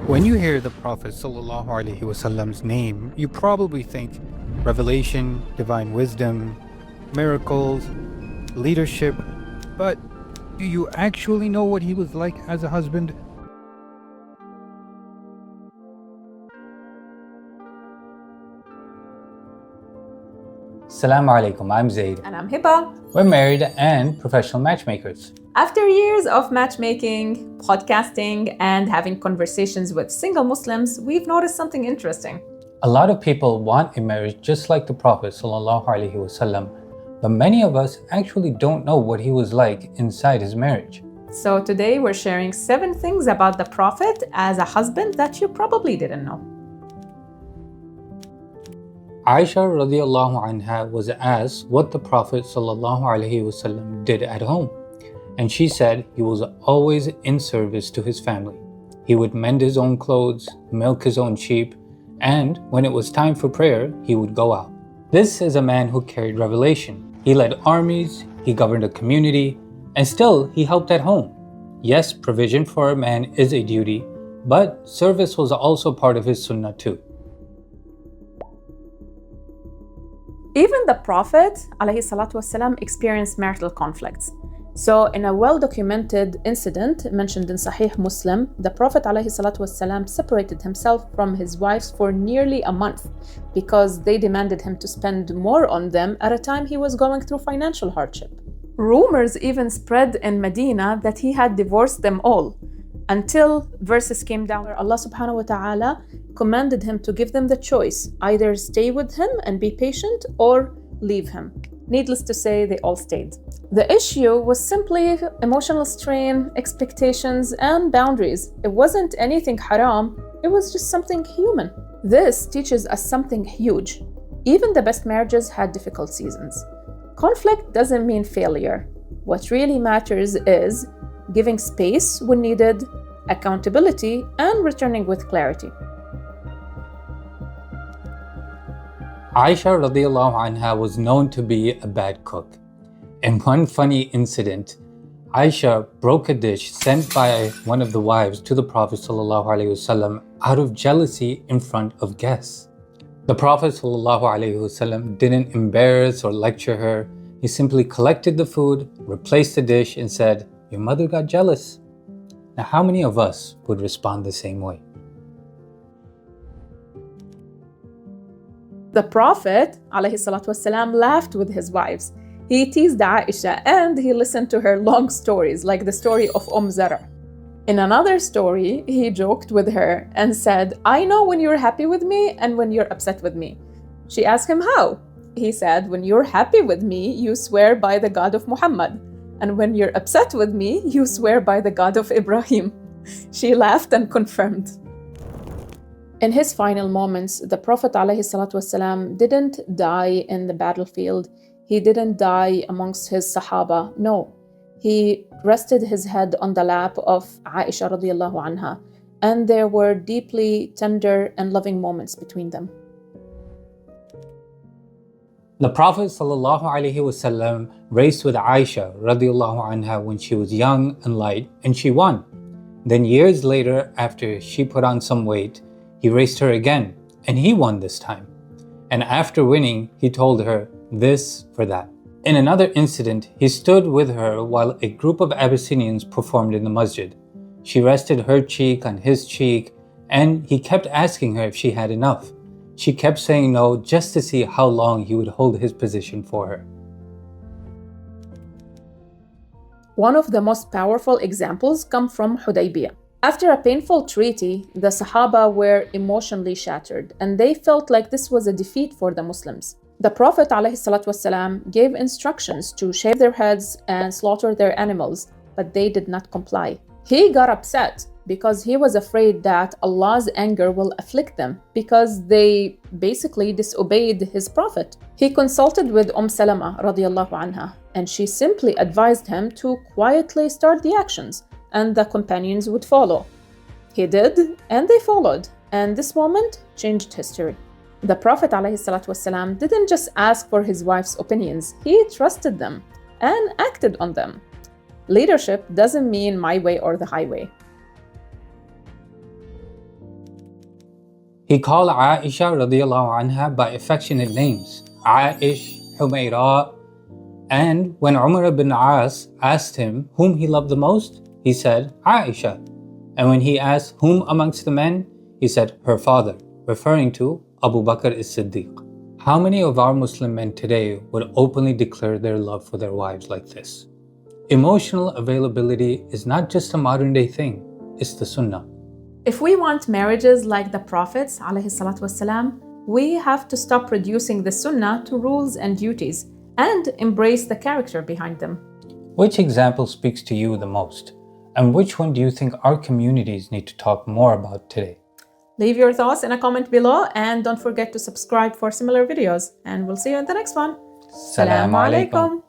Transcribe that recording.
When you hear the Prophet ﷺ's name, you probably think revelation, divine wisdom, miracles, leadership, but do you actually know what he was like as a husband? Assalamu alaikum, I'm Zaid. And I'm Hiba. We're married and professional matchmakers. After years of matchmaking, podcasting, and having conversations with single Muslims, we've noticed something interesting. A lot of people want a marriage just like the Prophet ﷺ, but many of us actually don't know what he was like inside his marriage. So today we're sharing 7 things about the Prophet as a husband that you probably didn't know. Aisha radiallahu anha was asked what the Prophet ﷺ did at home. And she said he was always in service to his family. He would mend his own clothes, milk his own sheep, and when it was time for prayer, he would go out. This is a man who carried revelation. He led armies, he governed a community, and still he helped at home. Yes, provision for a man is a duty, but service was also part of his sunnah too. Even the Prophet ﷺ experienced marital conflicts. So in a well-documented incident mentioned in Sahih Muslim, the Prophet ﷺ separated himself from his wives for nearly a month because they demanded him to spend more on them at a time he was going through financial hardship. Rumors even spread in Medina that he had divorced them all until verses came down where Allah subhanahu wa ta'ala commanded him to give them the choice, either stay with him and be patient or leave him. Needless to say, they all stayed. The issue was simply emotional strain, expectations, and boundaries. It wasn't anything haram, it was just something human. This teaches us something huge. Even the best marriages had difficult seasons. Conflict doesn't mean failure. What really matters is giving space when needed, accountability, and returning with clarity. Aisha radiallahu anha was known to be a bad cook. In one funny incident, Aisha broke a dish sent by one of the wives to the Prophet ﷺ out of jealousy in front of guests. The Prophet ﷺ didn't embarrass or lecture her. He simply collected the food, replaced the dish, and said, "Your mother got jealous." Now, how many of us would respond the same way? The Prophet ﷺ laughed with his wives. He teased Aisha and he listened to her long stories, like the story of Zara. In another story, he joked with her and said, "I know when you're happy with me and when you're upset with me." She asked him how. He said, "When you're happy with me, you swear by the God of Muhammad. And when you're upset with me, you swear by the God of Ibrahim." She laughed and confirmed. In his final moments, the Prophet ﷺ didn't die in the battlefield. He didn't die amongst his Sahaba. No, he rested his head on the lap of Aisha radiallahu anha, and there were deeply tender and loving moments between them. The Prophet ﷺ raced with Aisha radiallahu anha when she was young and light, and she won. Then years later, after she put on some weight, he raced her again, and he won this time. And after winning, he told her this for that. In another incident, he stood with her while a group of Abyssinians performed in the masjid. She rested her cheek on his cheek, and he kept asking her if she had enough. She kept saying no just to see how long he would hold his position for her. One of the most powerful examples come from Hudaybiyah. After a painful treaty, the Sahaba were emotionally shattered, and they felt like this was a defeat for the Muslims. The Prophet ﷺ gave instructions to shave their heads and slaughter their animals, but they did not comply. He got upset because he was afraid that Allah's anger will afflict them because they basically disobeyed his Prophet. He consulted with Salama radiallahu anha, and she simply advised him to quietly start the actions, and the companions would follow. He did, and they followed, and this moment changed history. The Prophet ﷺ didn't just ask for his wife's opinions, he trusted them and acted on them. Leadership doesn't mean my way or the highway. He called Aisha radiallahu anha by affectionate names, Aish, Humayra. And when Umar ibn As asked him whom he loved the most, he said, Aisha. And when he asked whom amongst the men, he said, her father, referring to Abu Bakr as-Siddiq. How many of our Muslim men today would openly declare their love for their wives like this? Emotional availability is not just a modern day thing, it's the Sunnah. If we want marriages like the Prophets ﷺ, we have to stop reducing the Sunnah to rules and duties and embrace the character behind them. Which example speaks to you the most? And which one do you think our communities need to talk more about today? Leave your thoughts in a comment below and don't forget to subscribe for similar videos. And we'll see you in the next one. Assalamu alaikum.